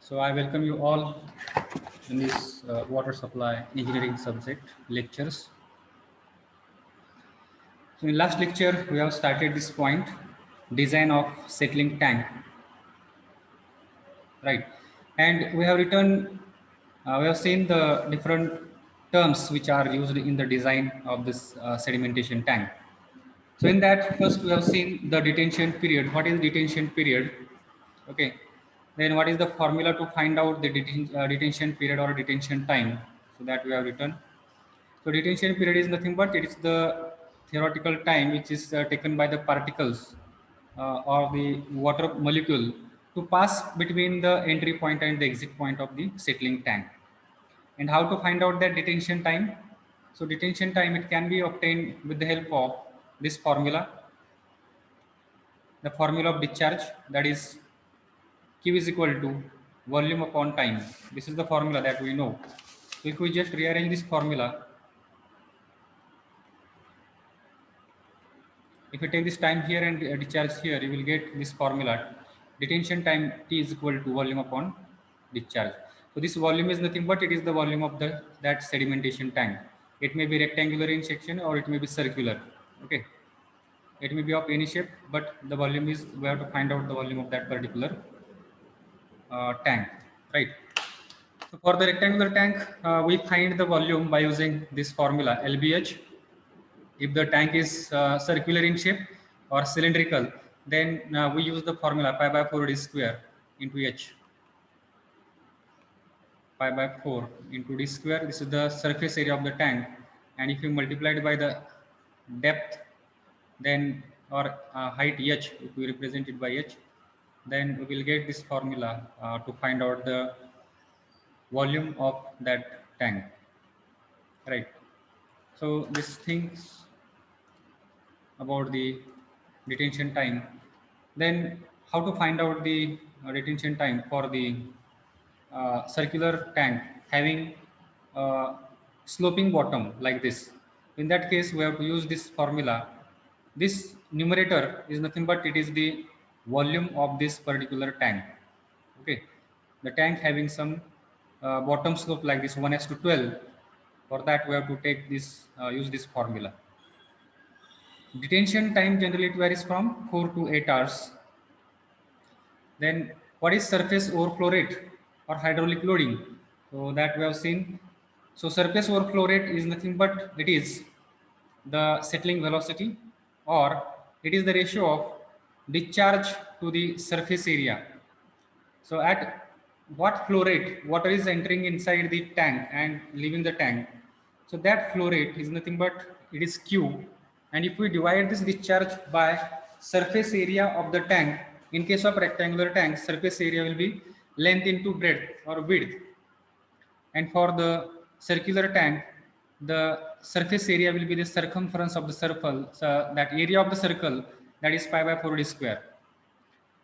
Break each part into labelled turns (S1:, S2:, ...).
S1: So I welcome you all in this water supply engineering subject lectures. So in last lecture we have started this point, design of settling tank, right? And we have written, we have seen the different terms which are used in the design of this sedimentation tank. So in that, first we have seen the detention period. What is detention period? Okay. Then what is the formula to find out the detention period or detention time? So that we have written. So detention period is nothing but it is the theoretical time which is taken by the particles or the water molecule to pass between the entry point and the exit point of the settling tank. And how to find out that detention time? So detention time it can be obtained with the help of this formula, the formula of discharge, that is Q is equal to volume upon time. This is the formula that we know. So if we just rearrange this formula, if you take this time here and discharge here, you will get this formula. Detention time T is equal to volume upon discharge. So this volume is nothing but it is the volume of the that sedimentation tank. It may be rectangular in section or it may be circular. Okay. It may be of any shape, but the volume is, we have to find out the volume of that particular tank, right? So for the rectangular tank, we find the volume by using this formula LBH. If the tank is circular in shape or cylindrical, then we use the formula pi by 4 d square into H. Pi by 4 into d square. This is the surface area of the tank, and if you multiply it by the depth, then or height H, if we represent it by H, then we will get this formula to find out the volume of that tank, right? So these things about the detention time. Then how to find out the detention time for the circular tank having sloping bottom like this. In that case, we have to use this formula. This numerator is nothing but it is the volume of this particular tank. Okay, the tank having some bottom slope like this 1 to 12. For that, we have to take this use this formula. Detention time generally it varies from 4 to 8 hours. Then what is surface overflow rate or hydraulic loading? So that we have seen. So surface overflow rate is nothing but it is the settling velocity, or it is the ratio of discharge to the surface area. So at what flow rate water is entering inside the tank and leaving the tank. So that flow rate is nothing but it is Q. And if we divide this discharge by surface area of the tank, in case of rectangular tank, surface area will be length into breadth or width. And for the circular tank, the surface area will be the circumference of the circle. So that area of the circle, that is pi by 4 d square.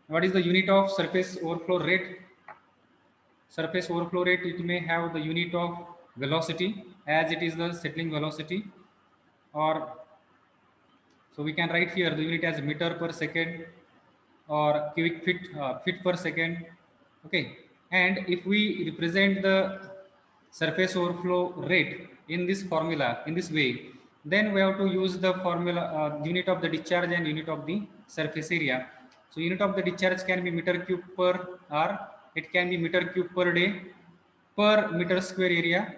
S1: What is the unit of surface overflow rate? Surface overflow rate, it may have the unit of velocity as it is the settling velocity, or so we can write here the unit as meter per second or cubic feet per second. Okay, and if we represent the surface overflow rate in this formula in this way, then we have to use the formula unit of the discharge and unit of the surface area. So unit of the discharge can be meter cube per hour, it can be meter cube per day per meter square area.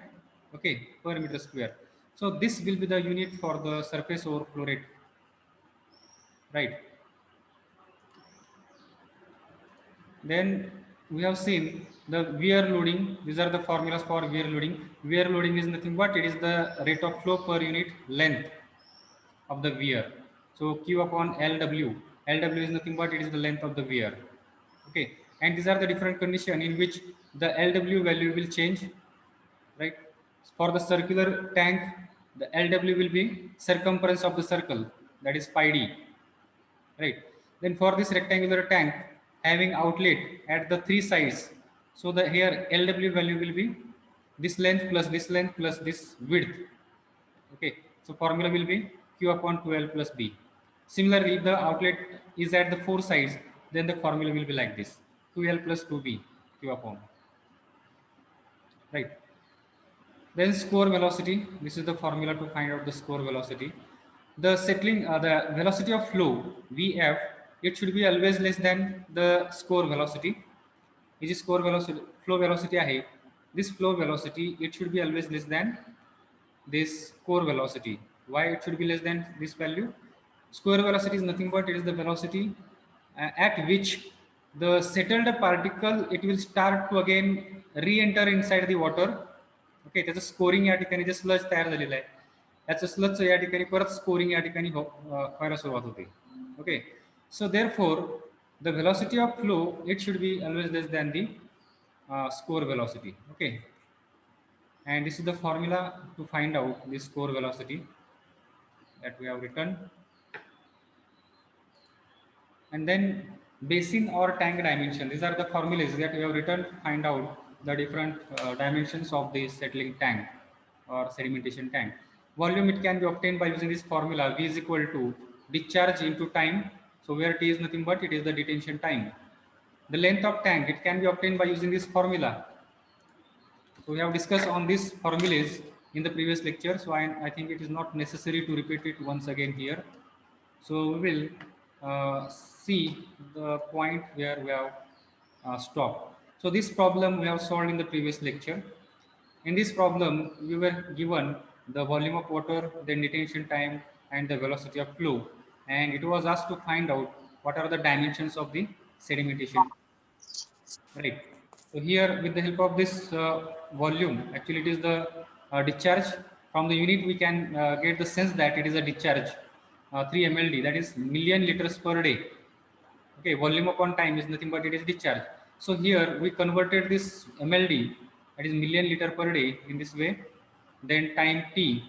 S1: Okay, per meter square. So this will be the unit for the surface overflow rate, right? Then we have seen the wear loading. These are the formulas for wear loading. Wear loading is nothing but it is the rate of flow per unit length of the wear. So Q upon LW. LW is nothing but it is the length of the wear. Okay, and these are the different condition in which the LW value will change, right? For the circular tank, the LW will be circumference of the circle, that is pi d, right? Then for this rectangular tank having outlet at the three sides, so the here LW value will be this length plus this length plus this width. Okay, so formula will be Q upon 12 plus B. Similarly, if the outlet is at the four sides, then the formula will be like this, 2L plus 2B Q upon. right? Then score velocity, this is the formula to find out the score velocity. The settling the velocity of flow, vf, it should be always less than the score velocity. Which is score velocity, flow velocity आहे, this flow velocity it should be always less than this core velocity. Why it should be less than this value? Score velocity is nothing but it is the velocity at which the settled particle it will start to again re-enter inside the water. Okay, त्याचं scoring या ठिकाणी जे sludge तयार झालेलं आहे त्याचं स्लजचं या ठिकाणी परत स्कोरिंग या ठिकाणी व्हायला सुरुवात होते. Okay, so therefore the velocity of flow it should be always less than the score velocity. Okay, and this is the formula to find out the score velocity that we have written. And then basin or tank dimension, these are the formulas that we have written to find out the different dimensions of the settling tank or sedimentation tank. Volume it can be obtained by using this formula, v is equal to discharge into time. So where t is nothing but it is the detention time. The length of tank it can be obtained by using this formula. So we have discussed on these formulas in the previous lecture, so I think it is not necessary to repeat it once again here. So we will see the point where we have stopped. So this problem we have solved in the previous lecture. In this problem, we were given the volume of water, then detention time, and the velocity of flow, and it was asked to find out what are the dimensions of the sedimentation. Right. So here, with the help of this volume, actually it is the discharge from the unit. We can get the sense that it is a discharge, 3 mld, that is million liters per day. Okay, volume upon time is nothing but it is discharge. So here we converted this mld, that is million liter per day, in this way. Then time t.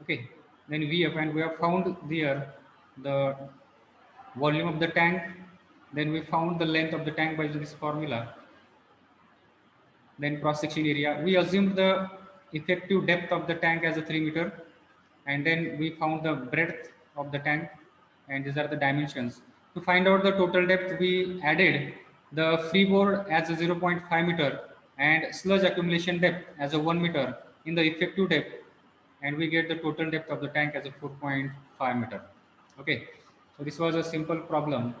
S1: Okay. Then vf, and we have found there the volume of the tank. Then we found the length of the tank by using this formula. Then cross section area, we assumed the effective depth of the tank as a 3 meter, and then we found the breadth of the tank, and these are the dimensions. To find out the total depth, we added the freeboard as a 0.5 meter and sludge accumulation depth as a 1 meter in the effective depth, and we get the total depth of the tank as a 4.5 meter. Okay, so this was a simple problem.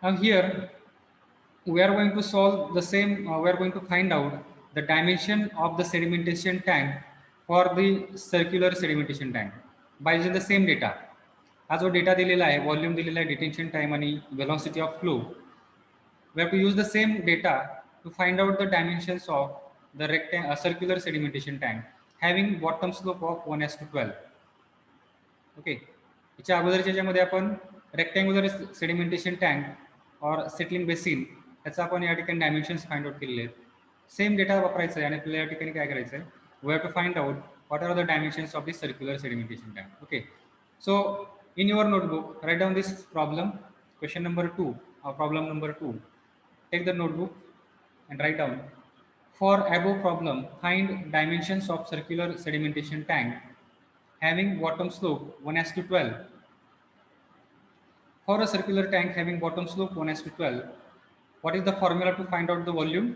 S1: Now here we are going to solve the same, we are going to find out the dimension of the sedimentation tank for the circular sedimentation tank by using the same data. हा जो data दिलेला आहे, volume दिलेला आहे, detention time आणि velocity of flow, we have to use the same data to find out the dimensions of the circular sedimentation tank having bottom slope of 1:12. Okay, याच्या अगोदरच्या ज्यामध्ये आपण रेक्टँग्युलर सेडिमेंटेशन टँक और settling basin त्याचा आपण या ठिकाणी डायमेन्शन्स फाइंड आउट केलेले आहेत. सेम डेटा वापरायचा आहे आणि आपल्याला या ठिकाणी काय करायचं आहे, we have to find out what are the dimensions of this circular sedimentation tank. Okay, so in your notebook write down this problem, question number 2 or problem number 2. Take the notebook and write down, for above problem find dimensions of circular sedimentation tank having bottom slope 1:12. For a circular tank having bottom slope 1:12, what is the formula to find out the volume?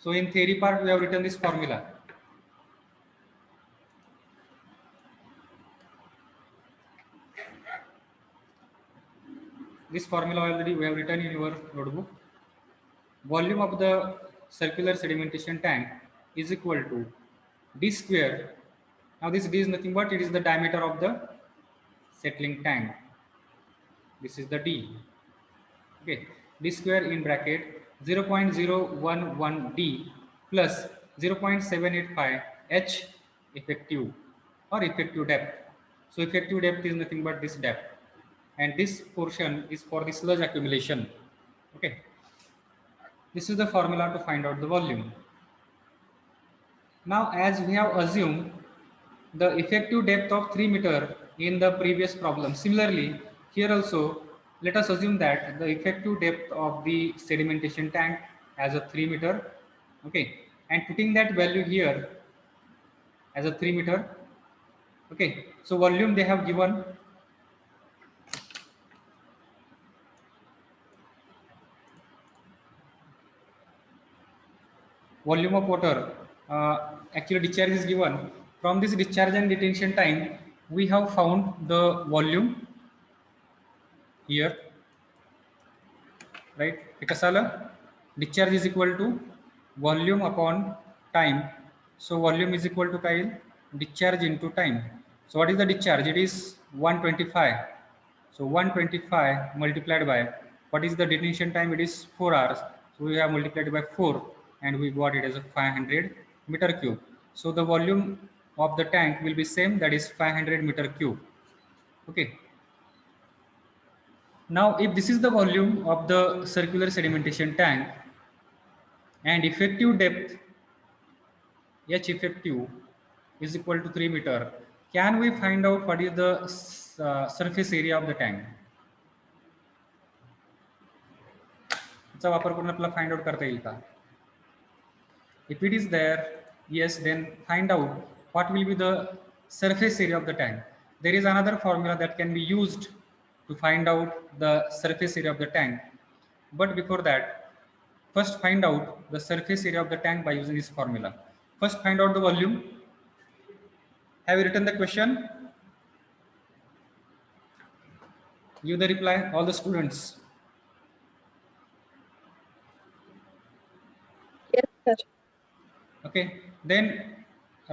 S1: So in theory part we have written this formula. This formula already we have written in your notebook. Volume of the circular sedimentation tank is equal to d square. Now this d is nothing but it is the diameter of the settling tank. This is the d. Okay, d square in bracket 0.011 d plus 0.785 h effective or effective depth. So effective depth is nothing but this depth, and this portion is for the sludge accumulation. Okay, this is the formula to find out the volume. Now as we have assumed the effective depth of 3 meter in the previous problem, similarly here also let us assume that the effective depth of the sedimentation tank as a 3 meter. Okay, and putting that value here as a 3 meter. Okay, so volume they have given volume of water, actually discharge is given. From this discharge and detention time, we have found the volume here, right? Because discharge is equal to volume upon time. So volume is equal to Kyle discharge into time. So what is the discharge? It is 125. So 125 multiplied by what is the detention time? It is 4 hours. So we have multiplied by 4 and we got it as a 500 meter cube. So the volume of the tank will be same, that is 500 meter cube. Okay. Now, if this is the volume of the circular sedimentation tank and effective depth H effective is equal to 3 meter, can we find out what is the surface area of the tank? याचा वापर करून आपल्याला find out करता येईल का? If it is there, yes, then find out what will be the surface area of the tank. There is another formula that can be used to find out the surface area of the tank. But before that, first find out the surface area of the tank by using this formula. First find out the volume. Have you written the question? Give the reply, all the students.
S2: Yes, sir.
S1: Okay, then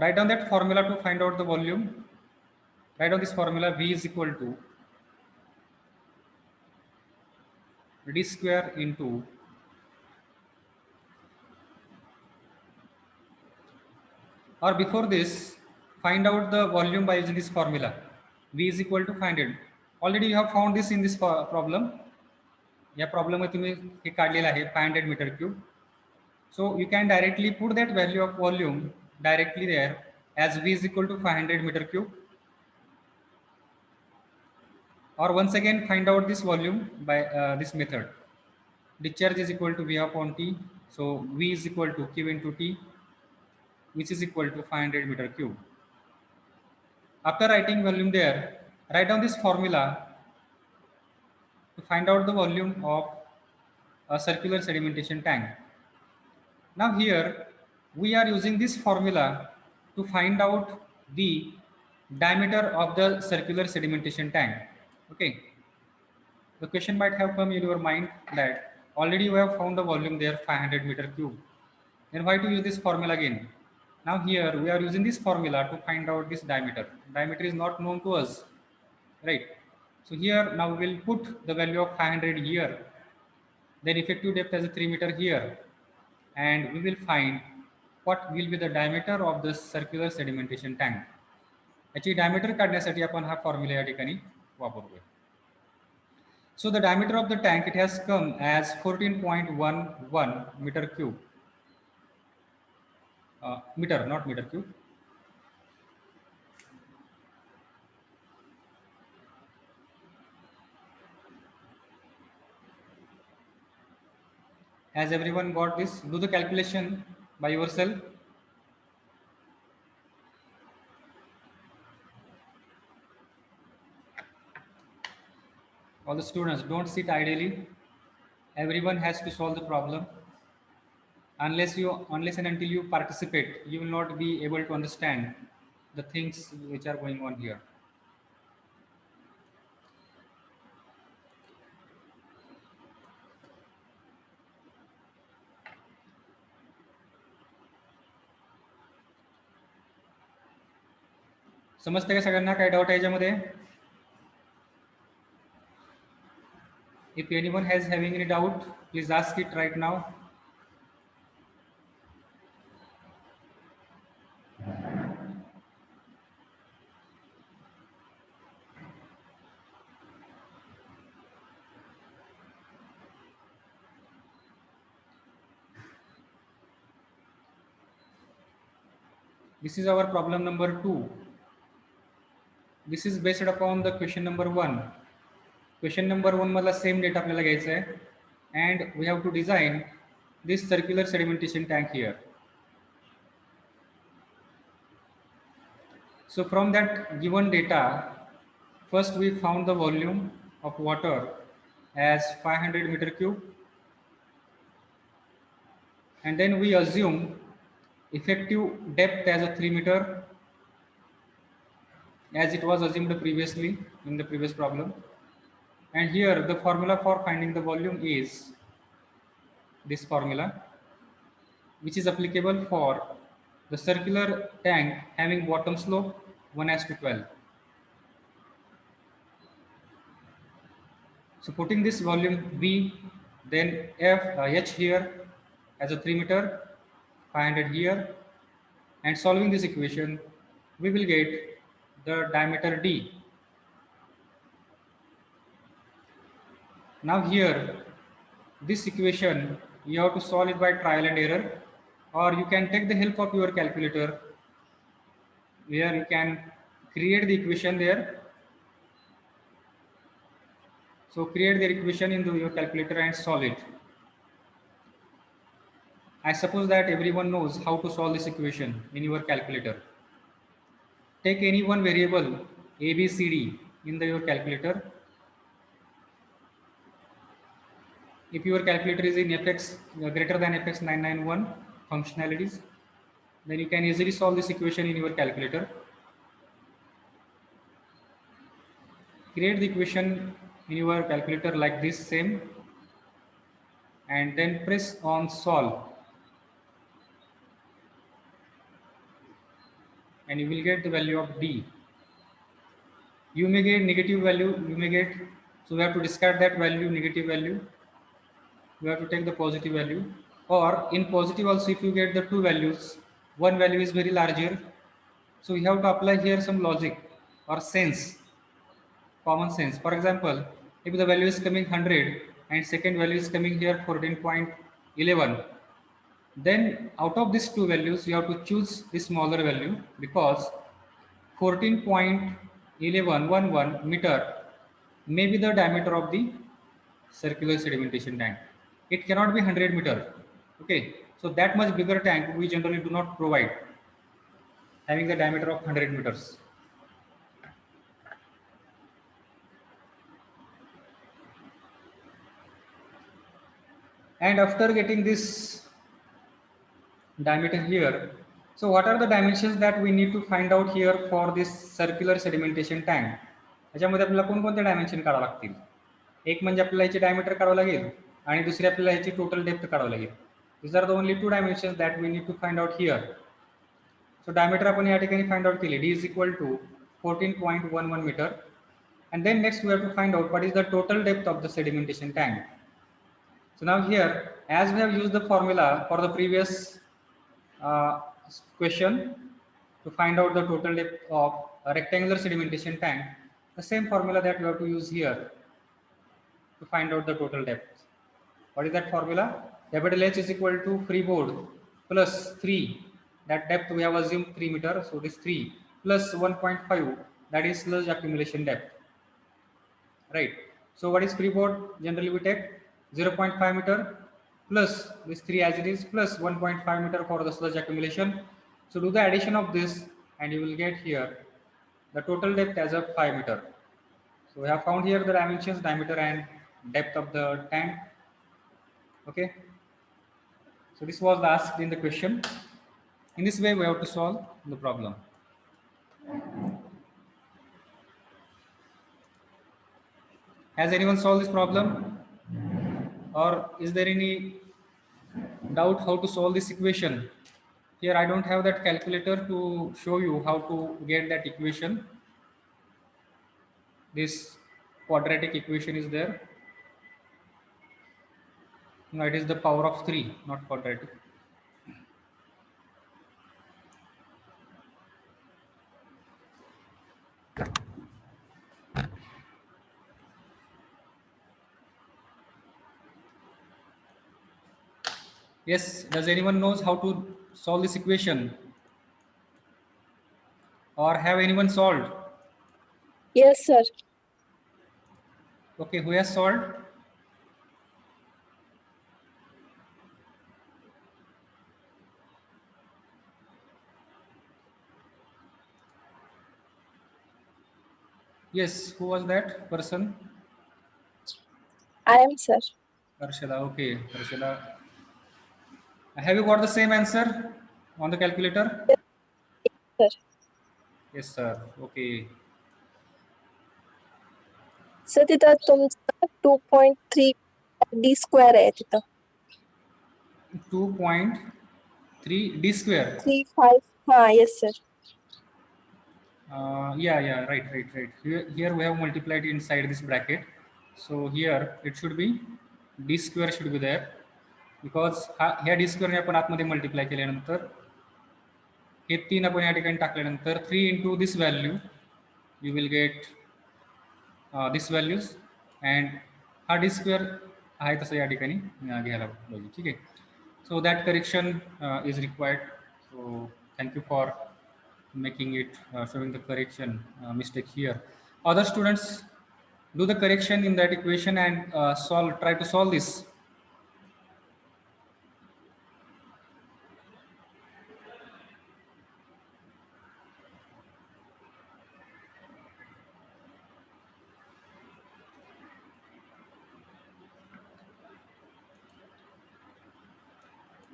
S1: write down that formula to find out the volume. Write down this formula, V is equal to d square into or before this, find out the volume by using this formula. V is equal to 500. Already you have found this in this problem. या problem में तुम्ही हे काढलेलं आहे 500 meter cube. So you can directly put that value of volume directly there as V is equal to 500 meter cube. Or once again find out this volume by this method. Discharge is equal to V upon T. So V is equal to Q into T, which is equal to 500 meter cube. After writing volume there, write down this formula to find out the volume of a circular sedimentation tank. Now here we are using this formula to find out the diameter of the circular sedimentation tank. Okay. The question might have come in your mind that already we have found the volume there 500 meter cube. Then why to use this formula again? Now here we are using this formula to find out this diameter. Diameter is not known to us, right? So here now we will put the value of 500 here. Then effective depth as a 3 meter here, and we will find what will be the diameter of the circular sedimentation tank. याची diameter काढण्यासाठी आपण हा formula या ठिकाणी वापरूया. So the diameter of the tank, it has come as 14.11 meter cube. Meter, not meter cube. Has everyone got this? Do the calculation by yourself. All the students, don't sit idly. Everyone has to solve the problem. Unless and until you participate, you will not be able to understand the things which are going on here. समजते का सगळ्यांना? काय doubt आहे याच्यामध्ये? If anyone has having any doubt, please ask it right now. This is our problem number 2. This is based upon the question number 1. Question number 1 मधला same data आपल्याला घ्यायचा आहे and we have to design this circular sedimentation tank here. So from that given data, first we found the volume of water as 500 meter cube, and then we assume effective depth as a 3 meter, as it was assumed previously in the previous problem. And here the formula for finding the volume is this formula, which is applicable for the circular tank having bottom slope 1:12. So putting this volume V, then H here as a 3 meter, 500 here, and solving this equation, we will get the diameter D. Now here, this equation, you have to solve it by trial and error, or you can take the help of your calculator, where you can create the equation there. So create the equation in your calculator and solve it. I suppose that everyone knows how to solve this equation in your calculator. Take any one variable A, B, C, D in your calculator. If your calculator is in fx greater than fx 991 functionalities, then you can easily solve this equation in your calculator. Create the equation in your calculator like this same, and then press on solve, and you will get the value of D. You may get negative value, you may get, so we have to discard that value, negative value. You have to take the positive value, or in positive also, if you get the two values, one value is very larger, so you have to apply here some logic or sense, common sense. For example, if the value is coming 100 and second value is coming here 14.11, then out of these two values you have to choose the smaller value, because 14.1111 meter may be the diameter of the circular sedimentation tank. It cannot be 100 meter. Okay, so that much bigger tank we generally do not provide, having the diameter of 100 meters. And after getting this diameter here, so what are the dimensions that we need to find out here for this circular sedimentation tank? याच्यामध्ये आपल्याला कोणकोणते dimension काढावे लागतील? एक म्हणजे आपल्याला याची diameter काढावं लागेल, आणि दुसरी आपल्याला याची टोटल डेप्थ काढावं लागेल. These are the only two dimensions that we need to find out here. So diameter आपण या ठिकाणी find out केली, D is equal to 14.11 meter, and then next we have to find out what is the total depth of the sedimentation tank. So now here, as we have used the formula for the previous question to find out the total depth of a rectangular sedimentation tank, the same formula that we have to use here to find out the total depth. What is that formula? Capital H is equal to freeboard plus 3, that depth we have assumed 3 meter, so this 3 plus 1.5, that is sludge accumulation depth, right? So what is freeboard? Generally we take 0.5 meter plus this 3 as it is plus 1.5 meter for the sludge accumulation. So do the addition of this and you will get here the total depth as of 5 meter. So we have found here the dimensions, diameter and depth of the tank. Okay, so this was asked in the question. In this way we have to solve the problem. Has anyone solved this problem, or is there any doubt how to solve this equation? Here I don't have that calculator to show you how to get that equation. This quadratic equation is there. No, it is the power of 3, not quadratic. Yes, does anyone knows how to solve this equation, or have anyone solved?
S2: Yes, sir.
S1: Okay, who has solved? Yes, who was that person?
S2: I am, sir.
S1: Arshada. Okay, Arshada. Have you got the same answer? on the calculator?
S2: Sir.
S1: Yes, sir. Okay.
S2: Sir तिथं तुमचं 2.3 d square आहे तिथं.
S1: 2.3 d square.
S2: 3.5. हाँ yes sir.
S1: Yeah, right. Here we have multiplied inside this bracket. So here it should be d square should be there, because ह्या d square ने आपण आतमध्ये multiply केल्यानंतर हे 3 आपण या ठिकाणी टाकल्यानंतर 3 into this value you will get this values, and हा d square आहे तसं या ठिकाणी घ्यायला पाहिजे. ठीक आहे. So that correction is required. So thank you for making it showing the correction mistake here. Other students, do the correction in that equation and try to solve this.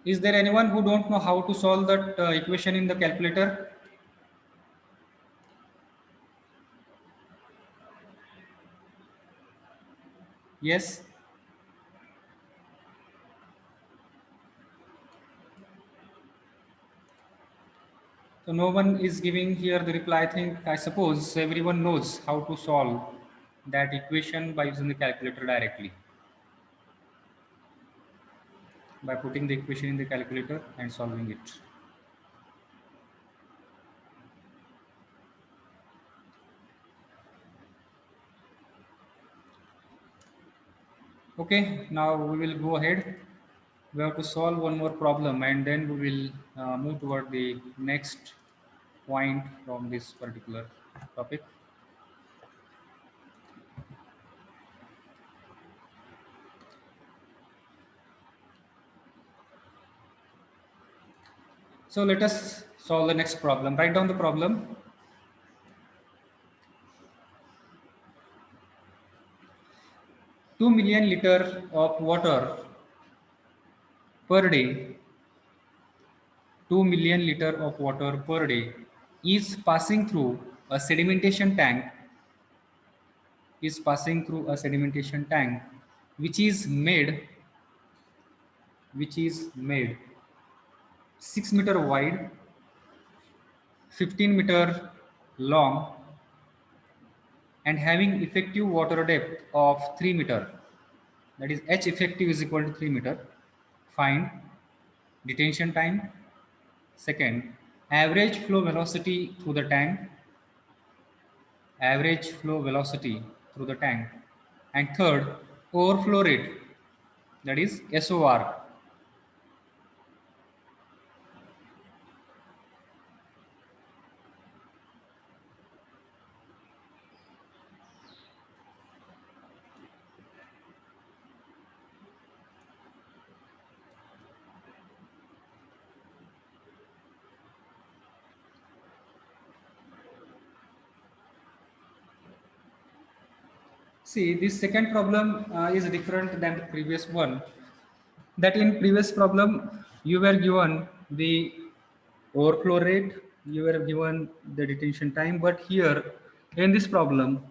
S1: Is there anyone who don't know how to solve that equation in the calculator? Yes. So no one is giving here the reply. I suppose everyone knows how to solve that equation by using the calculator directly, by putting the equation in the calculator and solving it. Okay, now we will go ahead. We have to solve one more problem, and then we will move toward the next point from this particular topic. So let us solve the next problem. Write down the problem. Two million liter of water per day, 2 million liter of water per day is passing through a sedimentation tank, which is made 6-meter wide, 15-meter long, and having effective water depth of 3 meter. That is, H effective is equal to 3 meter. Find detention time. Second, average flow velocity through the tank. And third, overflow rate, that is SOR. See, this second problem is different than the previous one. That in previous problem, you were given the overflow rate, you were given the detention time, but here in this problem,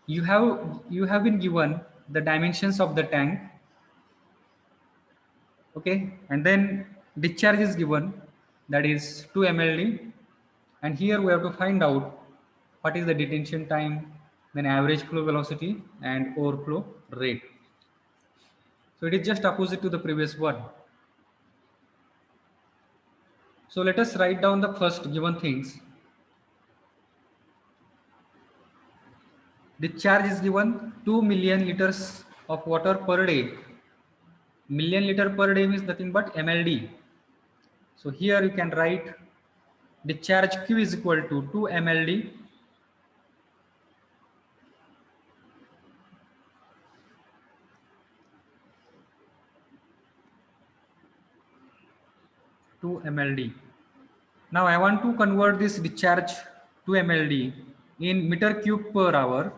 S1: you have been given the dimensions of the tank, okay, and then discharge is given, that is 2 mld, and here we have to find out what is the detention time, then average flow velocity and overflow rate. So it is just opposite to the previous one. So let us write down the first given things. Discharge is given 2 million liters of water per day. Million liter per day means nothing but mld. So here you can write discharge Q is equal to 2 mld Now I want to convert this discharge to mld in meter cube per hour.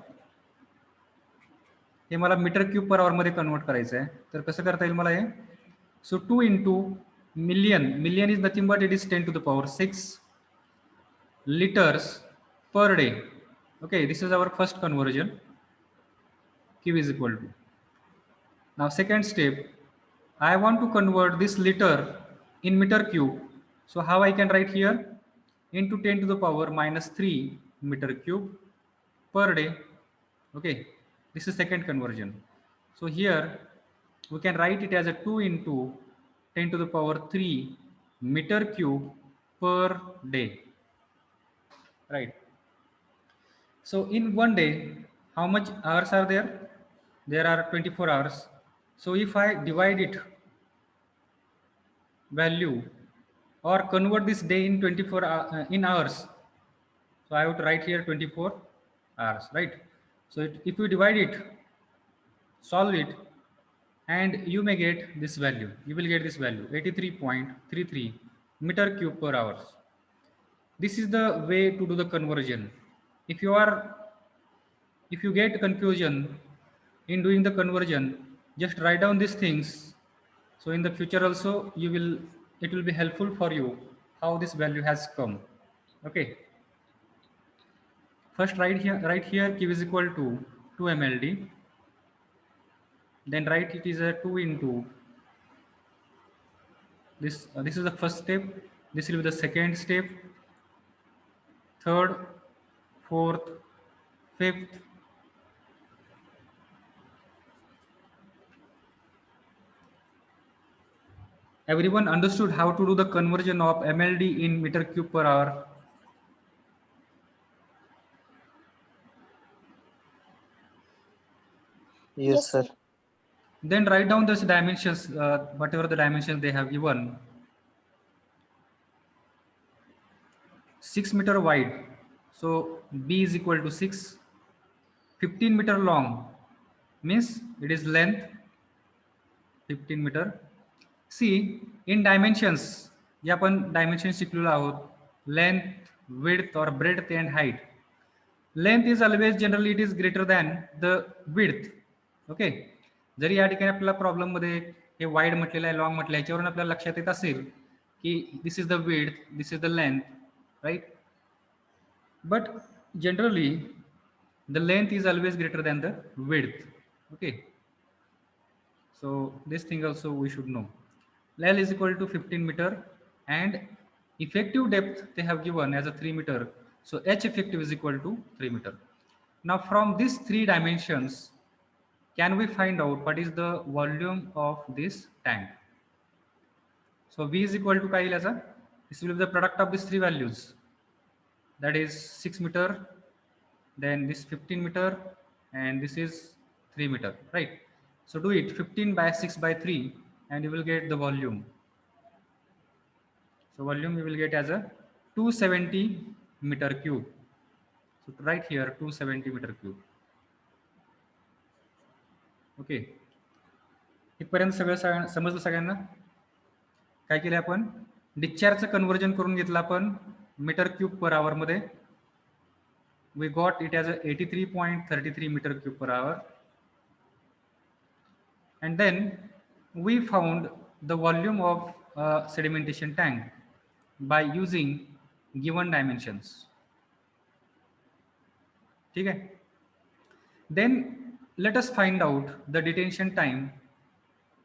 S1: हे मला metre cube पर hour मध्ये convert करायचं आहे. तर कसं करता येईल मला हे? सो 2 into million is nothing but it is 10 to the power 6 liters per day. Okay, this is our first conversion. Q is equal to. Now second step, I want to convert this liter in meter cube. So how I can write here? Into 10 to the power minus 3 meter cube per day. Okay, this is second conversion. So here we can write it as a 2 into 10 to the power 3 meter cube per day. Right. So in one day, how much hours are there? There are 24 hours. So if I divide it value or convert this day in 24 in hours, so I would write here 24 hours, right? So if you divide it, solve it, and you may get this value. You will get this value 83.33 meter cube per hour. This is the way to do the conversion. If you get confusion in doing the conversion, just write down these things. So in the future also it will be helpful for you how this value has come. Okay. First write here Q is equal to 2 mld. Then write it is a 2 into this. This is the first step. This will be the second step. Third, fourth, fifth. Everyone understood how to do the conversion of mld in meter cube per hour?
S3: Yes, sir.
S1: Then write down those dimensions, whatever the dimensions they have given. 6 meter wide, so B is equal to 6. 15 meter long means it is length 15 meter. See, in dimensions, जे आपण dimensions शिकलेलो आहोत, length, width or breadth and height. Length is always generally it is greater than the width. Okay, जरी या ठिकाणी आपल्याला problem मध्ये हे wide म्हटलेलं आहे, long म्हटलं आहे, याच्यावरून आपल्याला लक्षात येत असेल की this is the width, this is the length, right? But generally the length is always greater than the width. Okay, so this thing also we should know. L is equal to 15 meter and effective depth they have given as a 3 meter, so H effective is equal to 3 meter. Now from these three dimensions, can we find out what is the volume of this tank? So V is equal to काय येईल याचा? This will be the product of these three values, that is 6 meter, then this 15 meter, and this is 3 meter, right? So do it 15 by 6 by 3 and you will get the volume. So volume you will get as a 270 meter cube. So to write here 270 meter cube. Okay, इथपर्यंत सगळं समजलं सगळ्यांना? काय केलं आपण? डिस्चार्जचं conversion करून घेतलं आपण मीटर क्यूब पर आवर मध्ये. We got it as a 83.33 meter cube per hour, and then we found the volume of a sedimentation tank by using given dimensions. ठीक है? Then let us find out the detention time.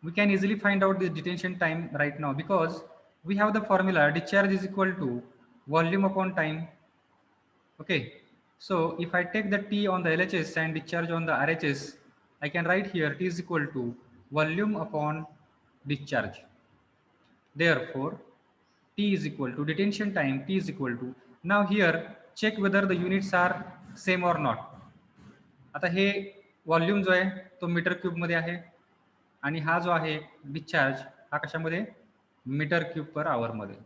S1: We can easily find out this detention time right now because we have the formula discharge is equal to volume upon time. Okay, so if I take the T on the LHS and discharge on the RHS, I can write here T is equal to volume upon discharge. Therefore T is equal to detention time, T is equal to, now here check whether the units are same or not. आता हे volume जो आहे तो metre cube मध्ये आहे आणि हा जो आहे डिस्चार्ज हा कशामध्ये? मीटर क्यूब पर आवर मध्ये.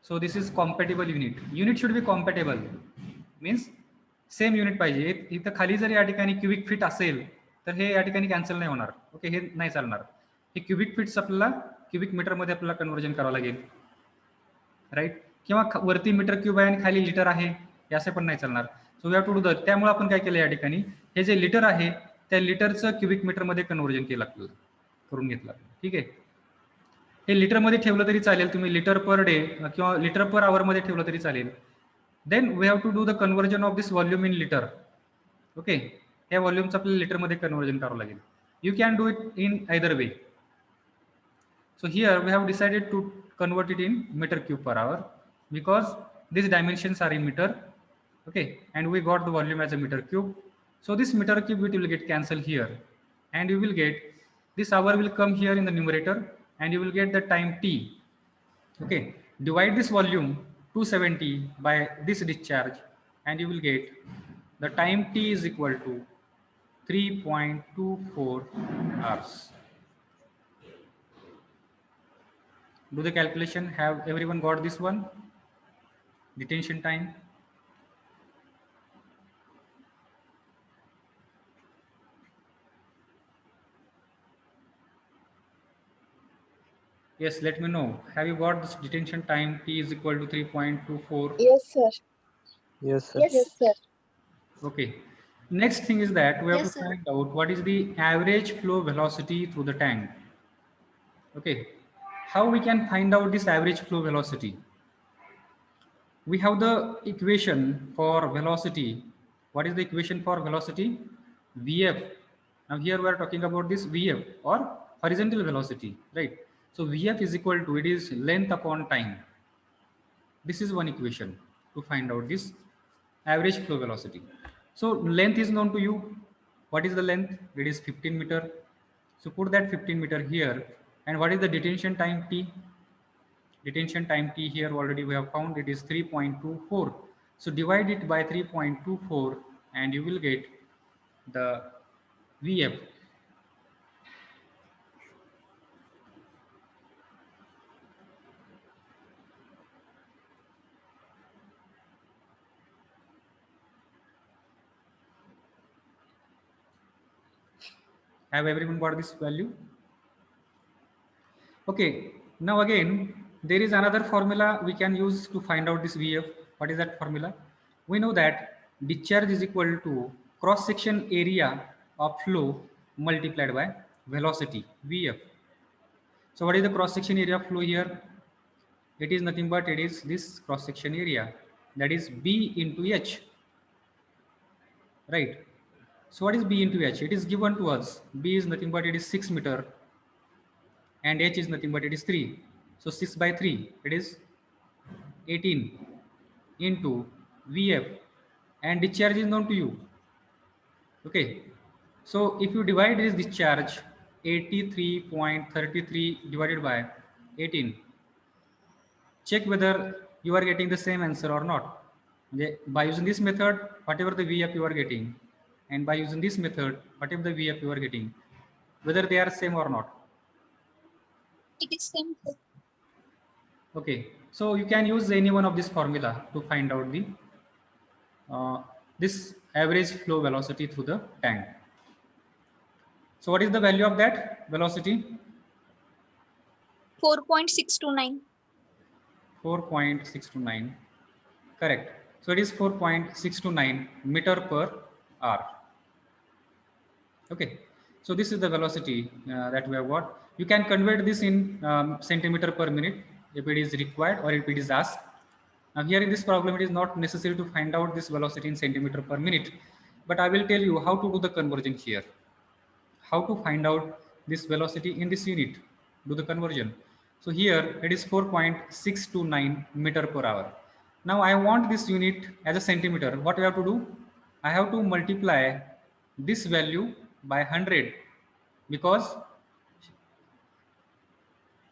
S1: So this is compatible unit. Unit should be compatible, means same unit पाहिजे. इथं खाली जर या ठिकाणी क्युबिक फीट असेल तर हे या ठिकाणी कॅन्सल नाही होणार. ओके, हे नाही चालणार. हे क्युबिक फीट्स आपल्याला क्युबिक मीटर मध्ये आपल्याला कन्वर्जन करावं लागेल, राईट? किंवा वरती मीटर क्यूब आहे आणि खाली लिटर आहे हे असं पण नाही चालणार. So we have to do that. त्यामुळे आपण काय केलं या ठिकाणी, हे जे लिटर आहे त्या लिटरचं क्युबिक मीटर मध्ये कन्वर्जन केलं आपल्याला, करून घेतलं. ठीक आहे. हे लिटरमध्ये ठेवलं तरी चालेल, तुम्ही लिटर पर डे किंवा लिटर पर आवरमध्ये ठेवलं तरी चालेल. Then we have to do the conversion of this volume in litre. Okay, ह्या व्हॉल्यूमचं आपल्याला लिटरमध्ये कन्व्हर्जन करावं लागेल. You can do it in either way. So here we have decided to convert it in meter cube per hour because these dimensions are in meter. Okay, and we got the volume as a meter cube. So this meter cube it will get cancelled here, and you will get this hour will come here in the numerator, and you will get the time t. Okay, divide this volume 270 by this discharge, and you will get the time t is equal to 3.24 hours. Do the calculation. Have everyone got this one? Detention time. Yes, let me know. Have you got this detention time t is equal to 3.24?
S2: Yes, sir.
S3: Yes, sir.
S2: Yes, sir.
S1: Okay. Next thing is that we have
S4: Yes,
S1: to
S4: sir.
S1: find out what is the average flow velocity through the tank. Okay. How we can find out this average flow velocity? We have the equation for velocity. What is the equation for velocity? Vf. Now here we are talking about this Vf or horizontal velocity, right? So Vf is equal to, it is length upon time. This is one equation to find out this average flow velocity. So length is known to you. What is the length? It is 15 meter. So put that 15 meter here. And what is the detention time t? Detention time t here already we have found, it is 3.24. So divide it by 3.24 and you will get the Vf. Have everyone got this value? Okay, now again, there is another formula we can use to find out this Vf. What is that formula? We know that discharge is equal to cross-section area of flow multiplied by velocity, Vf. So what is the cross-section area of flow here? It is nothing but it is this cross-section area, that is B into H, right? So what is B into H? It is given to us. B is nothing but it is 6 meter and H is nothing but it is 3. So 6 by 3, it is 18 into Vf, and discharge is known to you. Okay, so if you divide this discharge 83.33 divided by 18, check whether you are getting the same answer or not. By using this method, whatever the Vf you are getting, and by using this method, whatever the Vf you are getting, whether they are same or not.
S4: It is same.
S1: Okay, so you can use any one of this formula to find out the this average flow velocity through the tank. So what is the value of that velocity?
S4: 4.629.
S1: 4.629. Correct. So it is 4.629 meter per hour. Okay. So this is the velocity that we have got. You can convert this in centimeter per minute if it is required or if it is asked. Now here in this problem, it is not necessary to find out this velocity in centimeter per minute, but I will tell you how to do the conversion here. How to find out this velocity in this unit, do the conversion. So here it is 4.629 meter per hour. Now I want this unit as a centimeter. What I have to do? I have to multiply this value by 100 because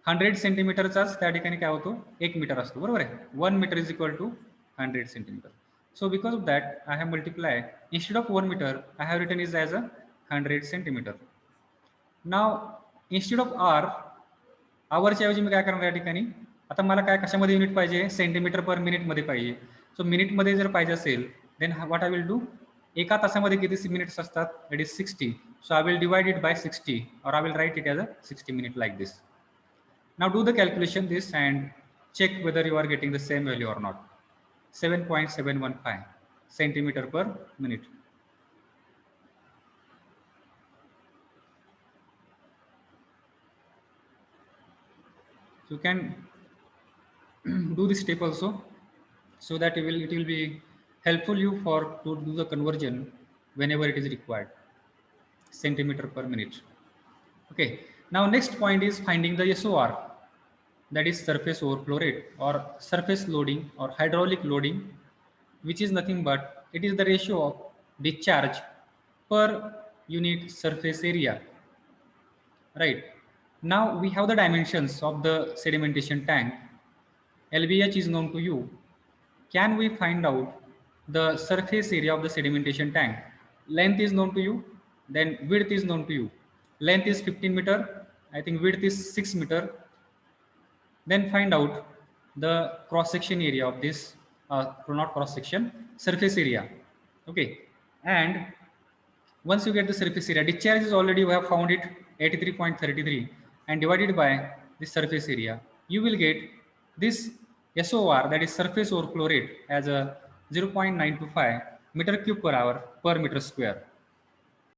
S1: 100 सेंटीमीटरचाच त्या ठिकाणी काय होतो 1 metre असतो, बरोबर आहे. 1 metre is equal to 100 centimetre. So because of that, I have multiplied, instead of 1 meter, I have written it as a 100 centimeter. Now instead of r, आवरच्या ऐवजी मी काय करणार या ठिकाणी, आता मला काय कशामध्ये युनिट पाहिजे, सेंटीमीटर पर मिनिट मध्ये पाहिजे. सो मिनिट मध्ये जर पाहिजे असेल then what I will do, एका तासामध्ये किती मिनिट्स असतात, it is 60. So I will divide it by 60 और I will write it as a 60 minute like this. Now do the calculation this and check whether you are getting the same value or not. 7.715 centimeter per minute. You can do this step also, so that it will be helpful you for to do the conversion whenever it is required, centimeter per minute. Okay. Now next point is finding the SOR, that is surface overflow rate or surface loading or hydraulic loading, which is nothing but it is the ratio of discharge per unit surface area. Right. Now we have the dimensions of the sedimentation tank. LBH is known to you. Can we find out the surface area of the sedimentation tank? Length is known to you, then width is known to you. Length is 15 meter, I think width is 6 meter. Then find out the cross section area of this, not cross section, surface area. Okay. And once you get the surface area, discharge is already we have found it 83.33 and divided by the surface area, you will get this SOR, that is surface overflow rate, as a 0.925 meter cube per hour per meter square.